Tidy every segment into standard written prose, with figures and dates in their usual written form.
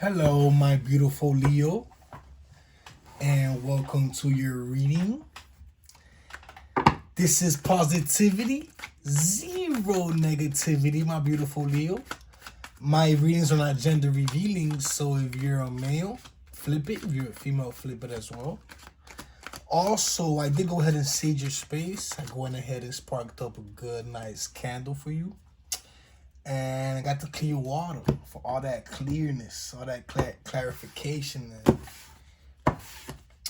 Hello, my beautiful Leo, and welcome to your reading. This is positivity, zero negativity, my beautiful Leo. My readings are not gender revealing, so if you're a male, flip it. If you're a female, flip it as well. Also, I did go ahead and sage your space. I went ahead and sparked up a good, nice candle for you. And I got the clear water for all that clearness, all that clarification and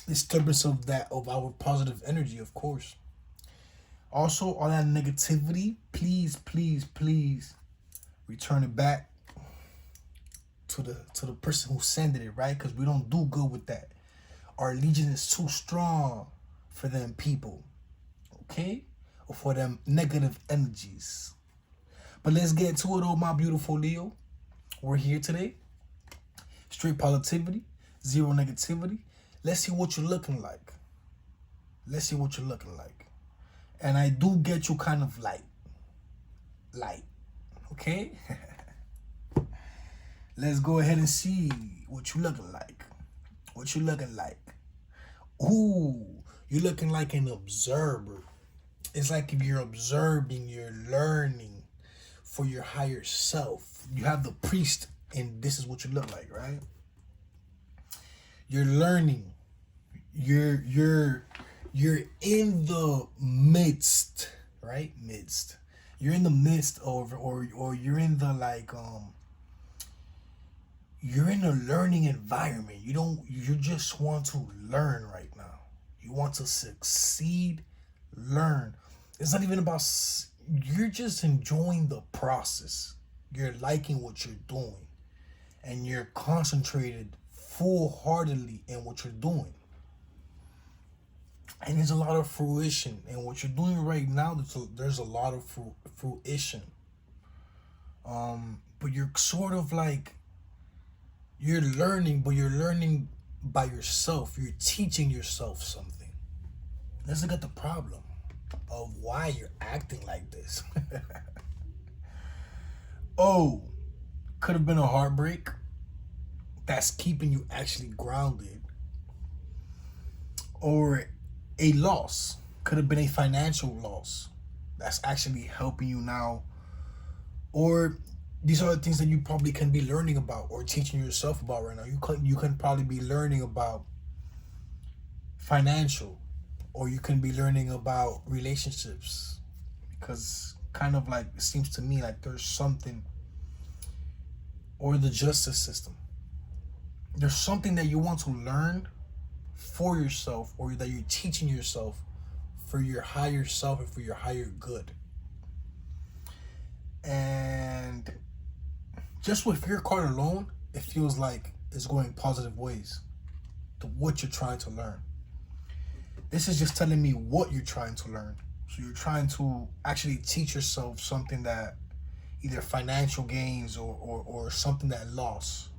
disturbance of our positive energy, of course. Also, all that negativity, please return it back to the person who sent it, right? Because we don't do good with that. Our legion is too strong for them people, okay? Or for them negative energies. But let's get to it, oh my beautiful Leo. We're here today. Straight positivity, zero negativity. Let's see what you're looking like. Let's see what you're looking like. And I do get you kind of light. Okay? Let's go ahead and see what you looking like. What you looking like. Ooh, you're looking like an observer. It's like if you're observing, you're learning for your higher self. You have the priest, and this is what you look like, right? You're learning. You're in the midst, right? Midst. You're in the midst of, or you're in the you're in a learning environment. You just want to learn right now. You want to succeed, learn. It's not even about, you're just enjoying the process. You're liking what you're doing. And you're concentrated full-heartedly in what you're doing. And there's a lot of fruition. And what you're doing right now, there's a lot of fruition. But you're sort of like, you're learning, but you're learning by yourself. You're teaching yourself something. Let's look at the problem of why you're acting like this. Oh, could have been a heartbreak that's keeping you actually grounded. Or a loss. Could have been a financial loss that's actually helping you now. Or these are the things that you probably can be learning about or teaching yourself about right now. You can probably be learning about financial, or you can be learning about relationships, because kind of like it seems to me like there's something, or the justice system. There's something that you want to learn for yourself, or that you're teaching yourself for your higher self and for your higher good. And just with your card alone, it feels like it's going positive ways to what you're trying to learn. This is just telling me what you're trying to learn. So you're trying to actually teach yourself something that either financial gains or something that loss.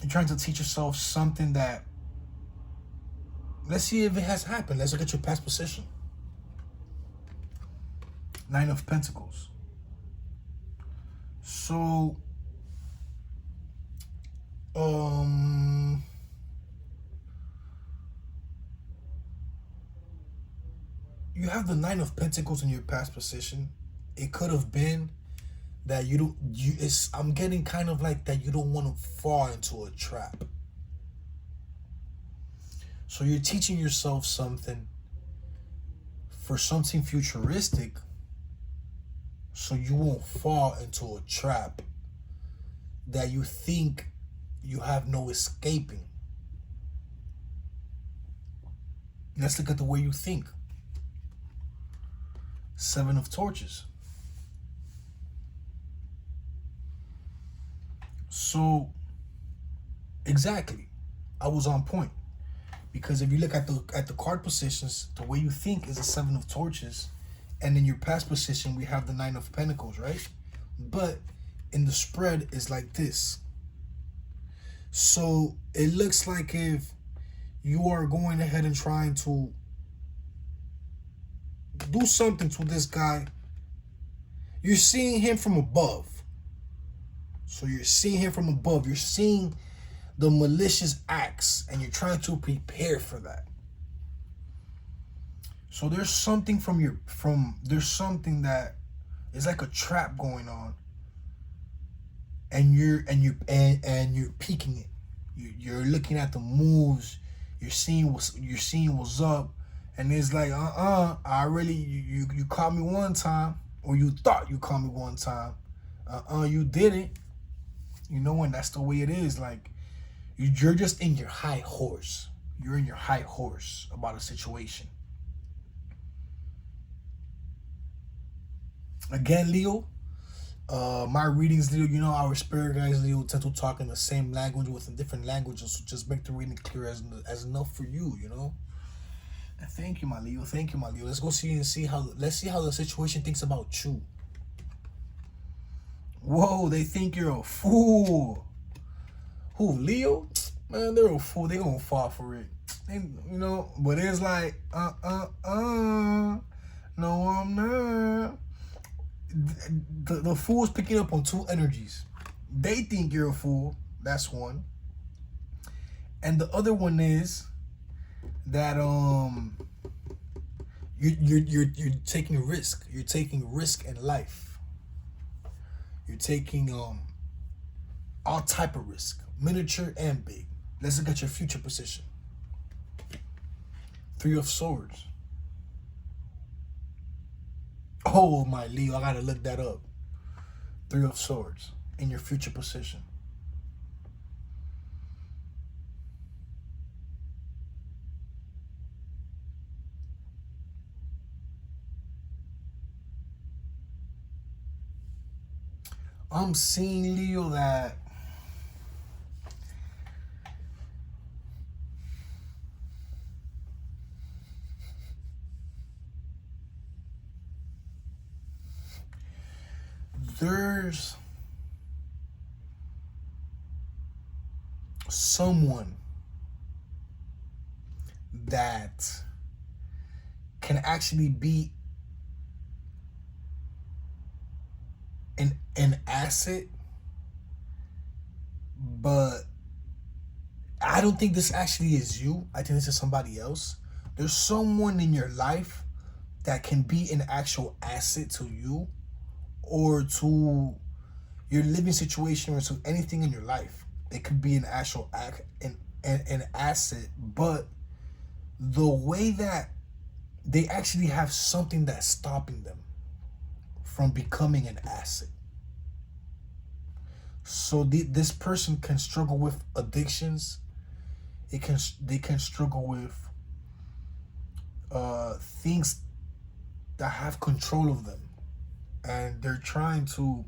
You're trying to teach yourself something that, let's see if it has happened. Let's look at your past position. Nine of Pentacles. So, you have the Nine of Pentacles in your past position. It could have been that I'm getting kind of like that you don't want to fall into a trap. So you're teaching yourself something for something futuristic, so you won't fall into a trap that you think you have no escaping. Let's look at the way you think. Seven of Torches. So, exactly, I was on point. Because if you look at the card positions, the way you think is a Seven of Torches. And in your past position, we have the Nine of Pentacles, right? But in the spread, is like this. So it looks like if you are going ahead and trying to do something to this guy, You're seeing him from above. So you're seeing him from above. You're seeing the malicious acts, and you're trying to prepare for that. So there's something there's something that is like a trap going on, and you're peeking it. You're looking at the moves. You're seeing what's up, and it's like I really you caught me one time, or you thought you caught me one time. You didn't. You know, and that's the way it is. Like you're just in your high horse. You're in your high horse about a situation. Again, Leo, my readings, Leo, you know, our spirit guys, Leo, tend to talk in the same language within different languages, so just make the reading clear as enough for you, you know. And thank you, my Leo. Thank you, my Leo. Let's go let's see how the situation thinks about you. Whoa, they think you're a fool. Who, Leo? Man, they're a fool. They gonna fall for it. You know, but it's like, no, I'm not. The fool's picking up on two energies. They think you're a fool. That's one. And the other one is that you're taking risk. You're taking risk in life. You're taking all type of risk, miniature and big. Let's look at your future position. 3 of Swords. Oh, my Leo, I gotta look that up. 3 of Swords in your future position. I'm seeing, Leo, that there's someone that can actually be an asset, but I don't think this actually is you. I think this is somebody else. There's someone in your life that can be an actual asset to you, or to your living situation, or to anything in your life. It could be an actual an asset, but the way that they actually have something that's stopping them from becoming an asset. So this person can struggle with addictions. They can struggle with things that have control of them, and they're trying to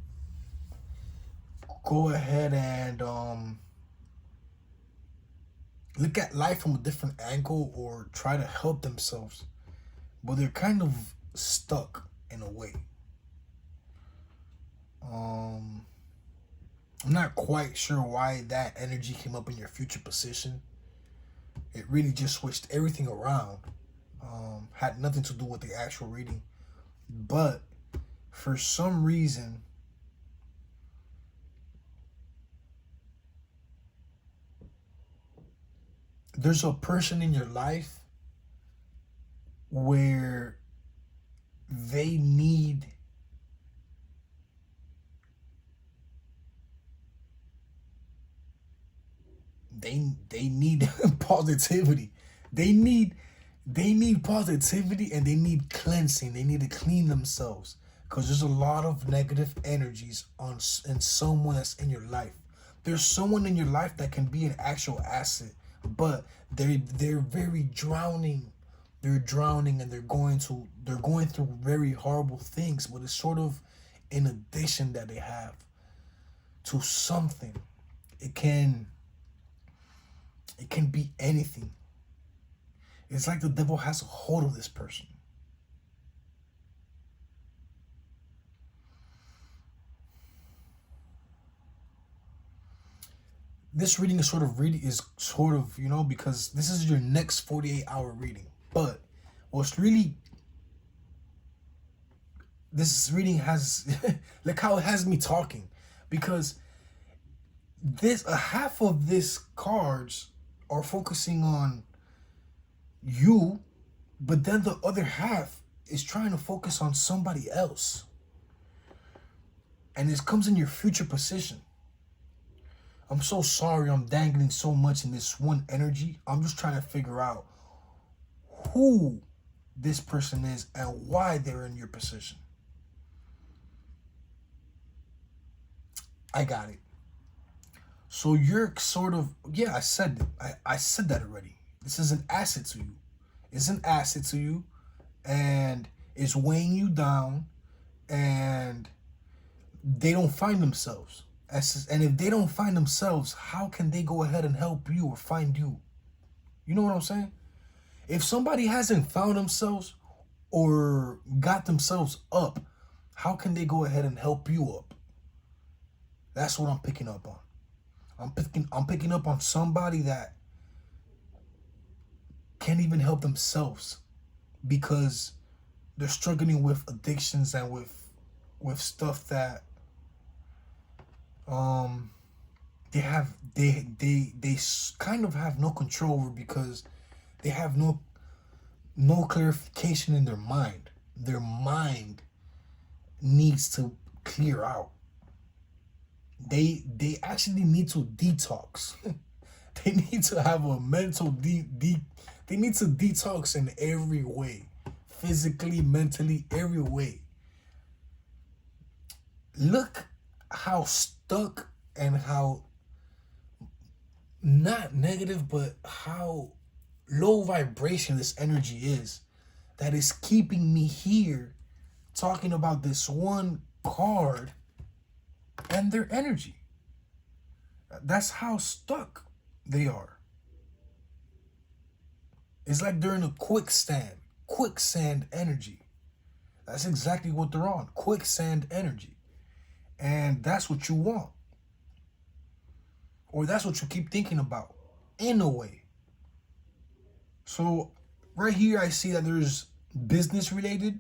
go ahead and look at life from a different angle, or try to help themselves, but they're kind of stuck in a way. I'm not quite sure why that energy came up in your future position. It really just switched everything around. Had nothing to do with the actual reading, but for some reason, there's a person in your life where they need they need positivity. They need positivity, and they need cleansing. They need to clean themselves, because there's a lot of negative energies in someone that's in your life. There's someone in your life that can be an actual asset, but they're very drowning. They're drowning, and they're going through very horrible things, but it's sort of an addiction that they have to something. It can be anything. It's like the devil has a hold of this person. This reading is sort of, you know, because this is your next 48-hour reading. But what's really this reading has look how it has me talking, because this a half of this cards are focusing on you, but then the other half is trying to focus on somebody else. And this comes in your future position. I'm so sorry I'm dangling so much in this one energy. I'm just trying to figure out who this person is and why they're in your position. I got it. So you're sort of, yeah, I said that already. This is an asset to you. It's an asset to you, and it's weighing you down, and they don't find themselves. And if they don't find themselves, how can they go ahead and help you or find you? You know what I'm saying? If somebody hasn't found themselves or got themselves up, how can they go ahead and help you up? That's what I'm picking up on. I'm picking up on somebody that can't even help themselves because they're struggling with addictions and with stuff that they kind of have no control over, because they have no clarification in their mind. Their mind needs to clear out. They actually need to detox. They need to have a mental they need to detox in every way. Physically, mentally, every way. Look how stuck and how not negative, but how low vibration this energy is, that is keeping me here talking about this one card and their energy. That's how stuck they are. It's like they're in a quicksand energy. That's exactly what they're on, quicksand energy. And that's what you want. Or that's what you keep thinking about, in a way. So right here I see that there's business related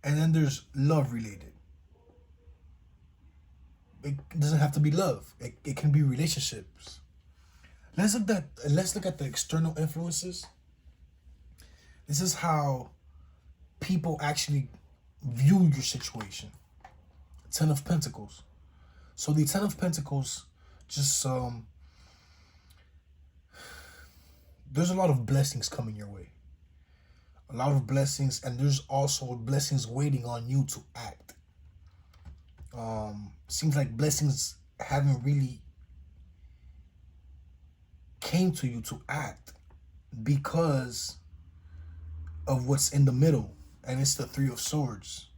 and then there's love related. It doesn't have to be love. It can be relationships. Let's look at the external influences. This is how people actually view your situation. Ten of Pentacles. So the Ten of Pentacles just there's a lot of blessings coming your way. A lot of blessings, and there's also blessings waiting on you to act. Seems like blessings haven't really came to you to act because of what's in the middle, and it's the Three of Swords.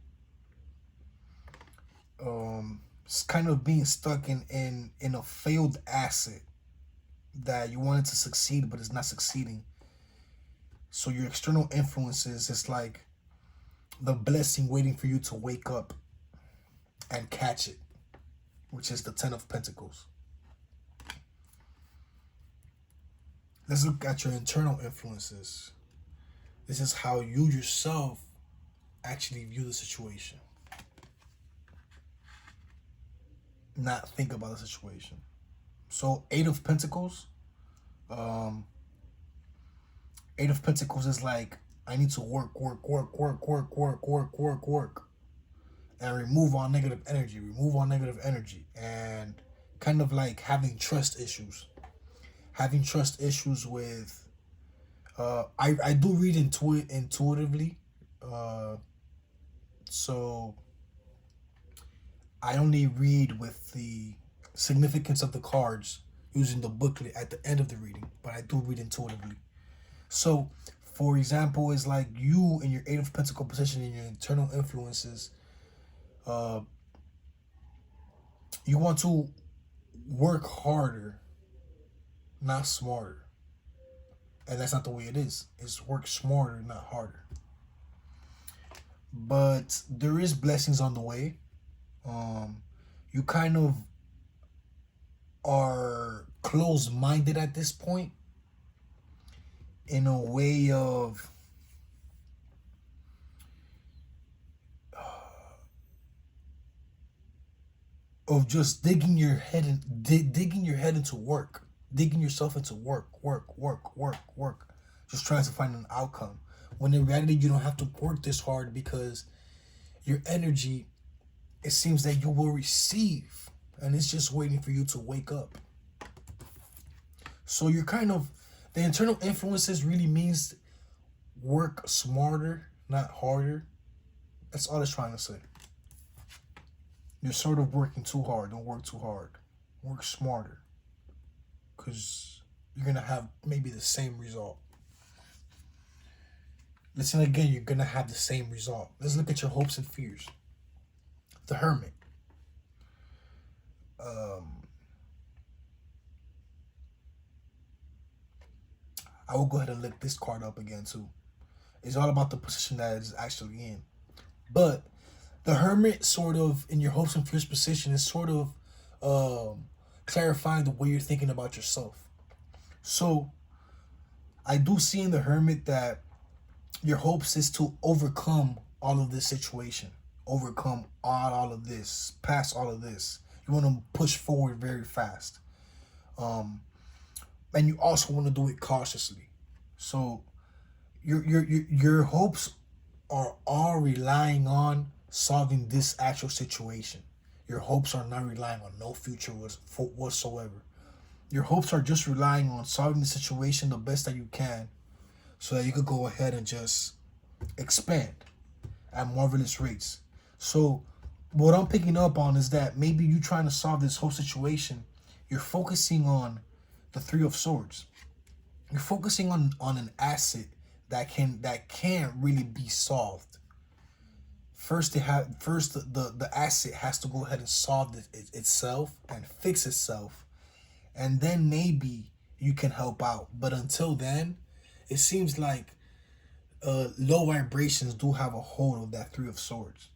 It's kind of being stuck in a failed asset that you wanted to succeed, but it's not succeeding. So your external influences is like the blessing waiting for you to wake up and catch it, which is the Ten of Pentacles. Let's look at your internal influences. This is how you yourself actually view the situation. Not think about the situation. So Eight of Pentacles. Eight of Pentacles is like, I need to work, and remove all negative energy, and kind of like having trust issues. Having trust issues with, I do read intuitively, so I only read with the significance of the cards using the booklet at the end of the reading, but I do read intuitively. So, for example, it's like you in your Eight of Pentacles position in your internal influences, you want to work harder, not smarter. And that's not the way it is. It's work smarter, not harder. But there is blessings on the way. You kind of are closed-minded at this point, in a way of of just digging your head in, digging your head into work, digging yourself into work, just trying to find an outcome. When in reality, you don't have to work this hard because your energy, it seems that you will receive, and it's just waiting for you to wake up. So you're kind of, the internal influences really means work smarter, not harder. That's all it's trying to say. You're sort of working too hard. Don't work too hard. Work smarter. Because you're going to have maybe the same result. Listen again, you're going to have the same result. Let's look at your hopes and fears. The Hermit. I will go ahead and look this card up again too. It's all about the position that it's actually in. But the Hermit, sort of in your hopes and fears position, is sort of clarifying the way you're thinking about yourself. So I do see in the Hermit that your hopes is to overcome all of this situation, overcome all of this, pass all of this. You want to push forward very fast. And you also want to do it cautiously. So your hopes are all relying on solving this actual situation. Your hopes are not relying on no future whatsoever. Your hopes are just relying on solving the situation the best that you can, so that you could go ahead and just expand at marvelous rates. So what I'm picking up on is that maybe you trying to solve this whole situation, you're focusing on the Three of Swords. You're focusing on an asset that can't really be solved. First, the asset has to go ahead and solve itself and fix itself, and then maybe you can help out. But until then, it seems like low vibrations do have a hold of that Three of Swords.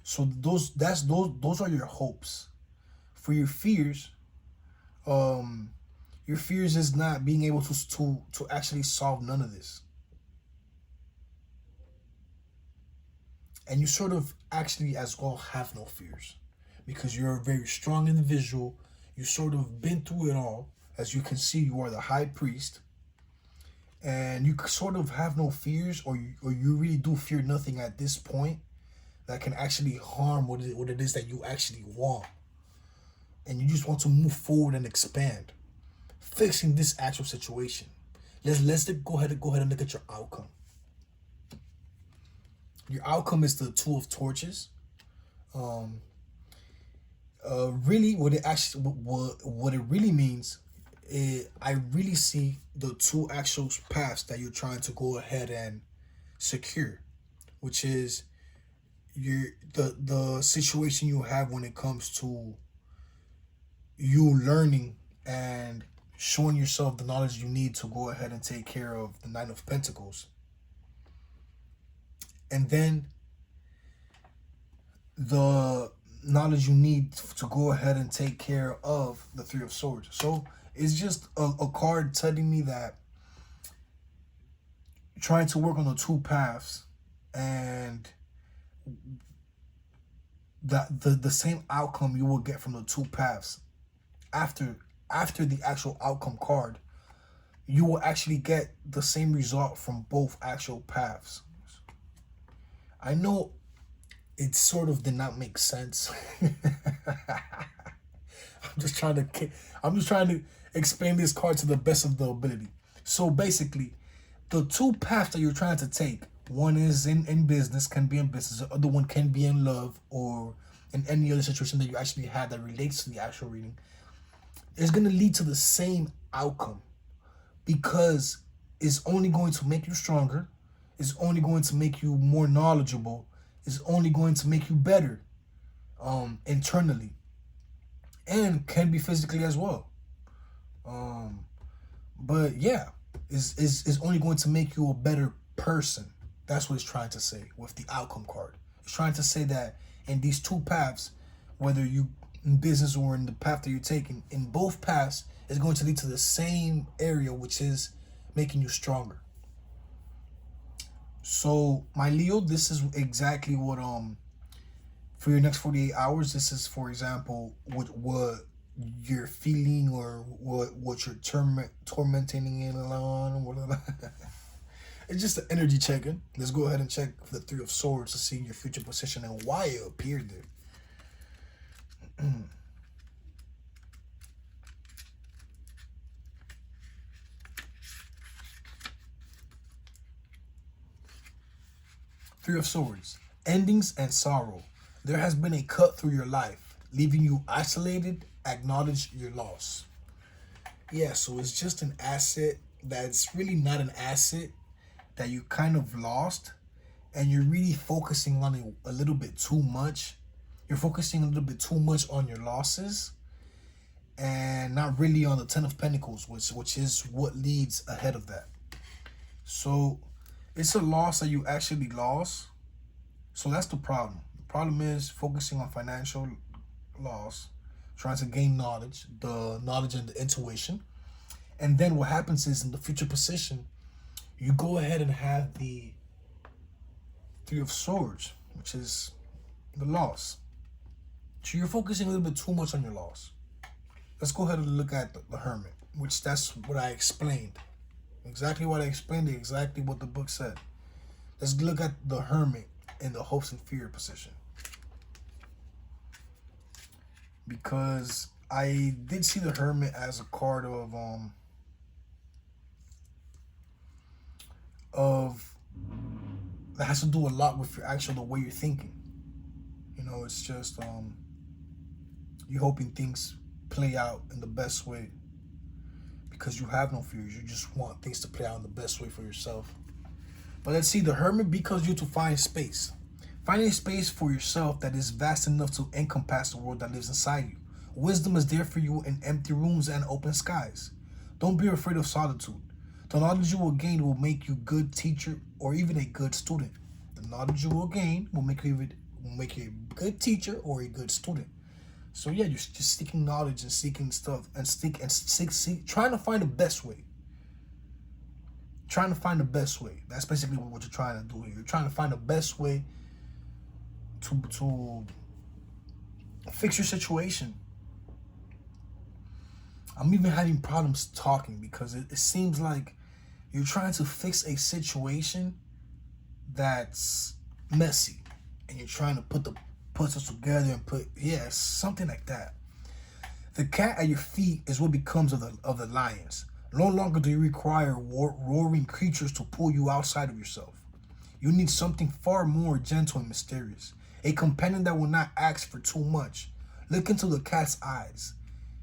So those are your hopes. For your fears, your fears is not being able to actually solve none of this. And you sort of actually as well have no fears, because you're a very strong individual. You sort of been through it all. As you can see, you are the high priest. And you sort of have no fears, or you really do fear nothing at this point that can actually harm what it is that you actually want. And you just want to move forward and expand, fixing this actual situation. Let's go ahead and look at your outcome. Your outcome is the Two of Torches. Really, what it really means is, I really see the two actual paths that you're trying to go ahead and secure, which is the situation you have when it comes to you learning and showing yourself the knowledge you need to go ahead and take care of the Nine of Pentacles. And then the knowledge you need to go ahead and take care of the Three of Swords. So it's just a card telling me that trying to work on the two paths, and the same outcome you will get from the two paths after the actual outcome card, you will actually get the same result from both actual paths. I know it sort of did not make sense. I'm just trying to explain this card to the best of the ability. So basically, the two paths that you're trying to take, one is in business, can be in business, the other one can be in love or in any other situation that you actually have that relates to the actual reading, is going to lead to the same outcome, because it's only going to make you stronger, it's only going to make you more knowledgeable, it's only going to make you better internally, and can be physically as well. But yeah, is only going to make you a better person. That's what it's trying to say with the outcome card. It's trying to say that in these two paths, whether you in business or in the path that you're taking, in both paths is going to lead to the same area, which is making you stronger. So my Leo, this is exactly what For your next 48 hours, this is, for example, what you're feeling or what you're tormenting in on. It's just an energy checking. Let's go ahead and check the Three of Swords to see your future position and why it appeared there. Three of Swords. Endings and sorrow. There has been a cut through your life, leaving you isolated. Acknowledge your loss. Yeah, so it's just an asset that's really not an asset that you kind of lost, and you're really focusing on it a little bit too much. You're focusing a little bit too much on your losses and not really on the Ten of Pentacles, which is what leads ahead of that. So it's a loss that you actually lost. So that's the problem. The problem is focusing on financial loss, trying to gain knowledge, the knowledge and the intuition. And then what happens is in the future position, you go ahead and have the Three of Swords, which is the loss. So you're focusing a little bit too much on your loss. Let's go ahead and look at the Hermit, which that's what I explained. Exactly what I explained, exactly what the book said. Let's look at the Hermit in the hopes and fear position. Because I did see the Hermit as a card of that has to do a lot with your the way you're thinking. You know, it's just you're hoping things play out in the best way because you have no fears. You just want things to play out in the best way for yourself. But let's see, the Hermit becomes you to find space. Finding space for yourself that is vast enough to encompass the world that lives inside you. Wisdom is there for you in empty rooms and open skies. Don't be afraid of solitude. The knowledge you will gain will make you a good teacher or even a good student. The knowledge you will gain will make you a good teacher or a good student. So yeah, you're just seeking knowledge and seeking stuff and trying to find the best way. Trying to find the best way. That's basically what you're trying to do here. You're trying to find the best way to fix your situation. I'm even having problems talking because it seems like you're trying to fix a situation that's messy, and you're trying to put the puzzles together and something like that. The cat at your feet is what becomes of the lions. No longer do you require roaring creatures to pull you outside of yourself. You need something far more gentle and mysterious. A companion that will not ask for too much. Look into the cat's eyes,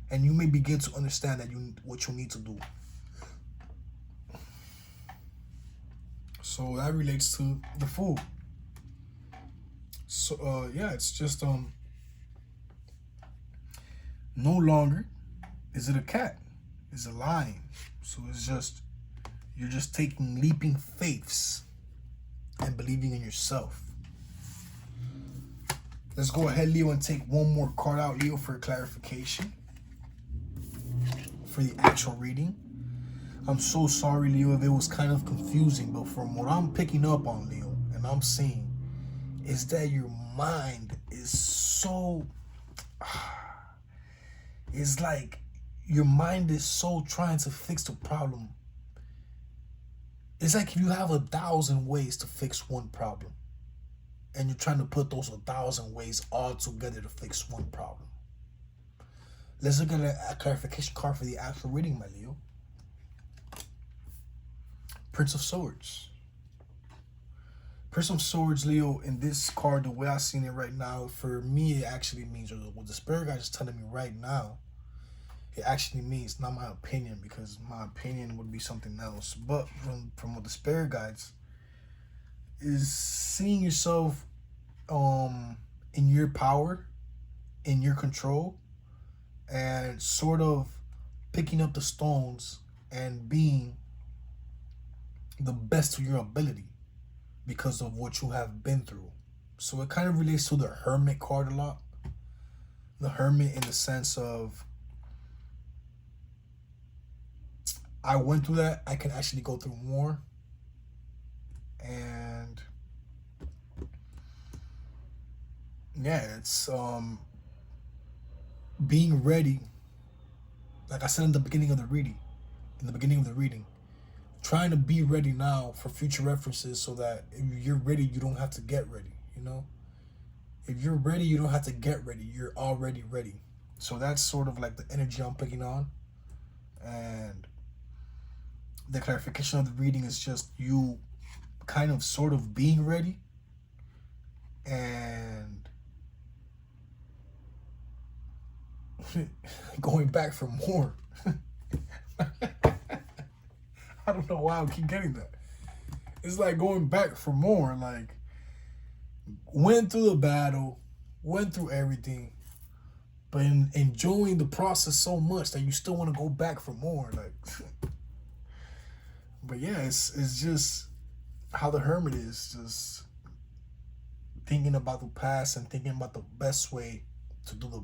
and you may begin to understand what you need to do. So that relates to the Fool. So yeah, it's just no longer is it a cat, it's a lion. So it's just you're just taking leaping faiths and believing in yourself. Let's go ahead, Leo, and take one more card out, Leo, for clarification for the actual reading. I'm so sorry, Leo, if it was kind of confusing, but from what I'm picking up on, Leo, and I'm seeing, is that your mind is so... It's like your mind is so trying to fix the problem. It's like you have 1,000 ways to fix one problem, and you're trying to put those 1,000 ways all together to fix one problem. Let's look at a clarification card for the actual reading, my Leo. Prince of Swords. Prince of Swords, Leo, in this card, the way I've seen it right now, for me, it actually means, or what the spirit guide is telling me right now, it actually means, not my opinion, because my opinion would be something else, but from what the spirit guides, is seeing yourself in your power, in your control, and sort of picking up the stones and being the best of your ability because of what you have been through. So it kind of relates to the Hermit card a lot. The Hermit in the sense of, I went through that, I can actually go through more. And yeah, it's being ready. Like I said in the beginning of the reading, trying to be ready now for future references, so that if you're ready, you don't have to get ready. You know, if you're ready, you don't have to get ready. You're already ready. So that's sort of like the energy I'm picking on, and the clarification of the reading is just you kind of sort of being ready and going back for more. I don't know why I keep getting that. It's like going back for more. Like, went through the battle, went through everything, but enjoying the process so much that you still want to go back for more. Like, but yeah, it's just how the hermit is, just thinking about the past and thinking about the best way to do the,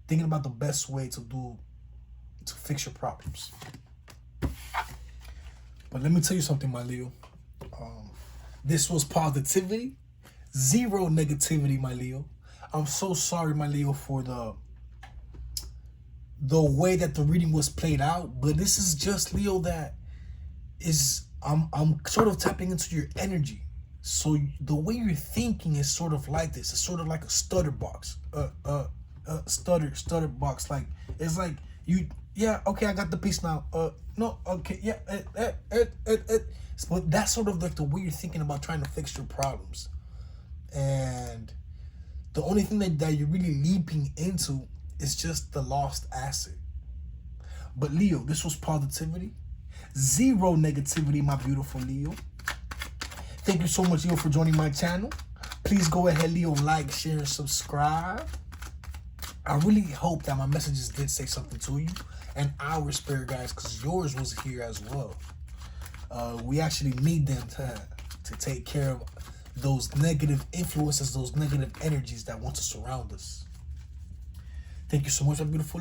thinking about the best way to do, to fix your problems. But let me tell you something, my Leo. This was positivity, zero negativity, my Leo. I'm so sorry, my Leo, for the way that the reading was played out, but this is just, Leo, that is, I'm sort of tapping into your energy. So the way you're thinking is sort of like this. It's sort of like a stutter box. Stutter box. Like, it's like you, yeah, okay, I got the piece now. No, okay, yeah, but that's sort of like the way you're thinking about trying to fix your problems. And the only thing that you're really leaping into is just the lost asset. But Leo, this was positivity, zero negativity, my beautiful Leo. Thank you so much, Leo, for joining my channel. Please go ahead, Leo, like, share, and subscribe. I really hope that my messages did say something to you and our spirit guides, because yours was here as well. We actually need them to take care of those negative influences, those negative energies that want to surround us. Thank you so much, my beautiful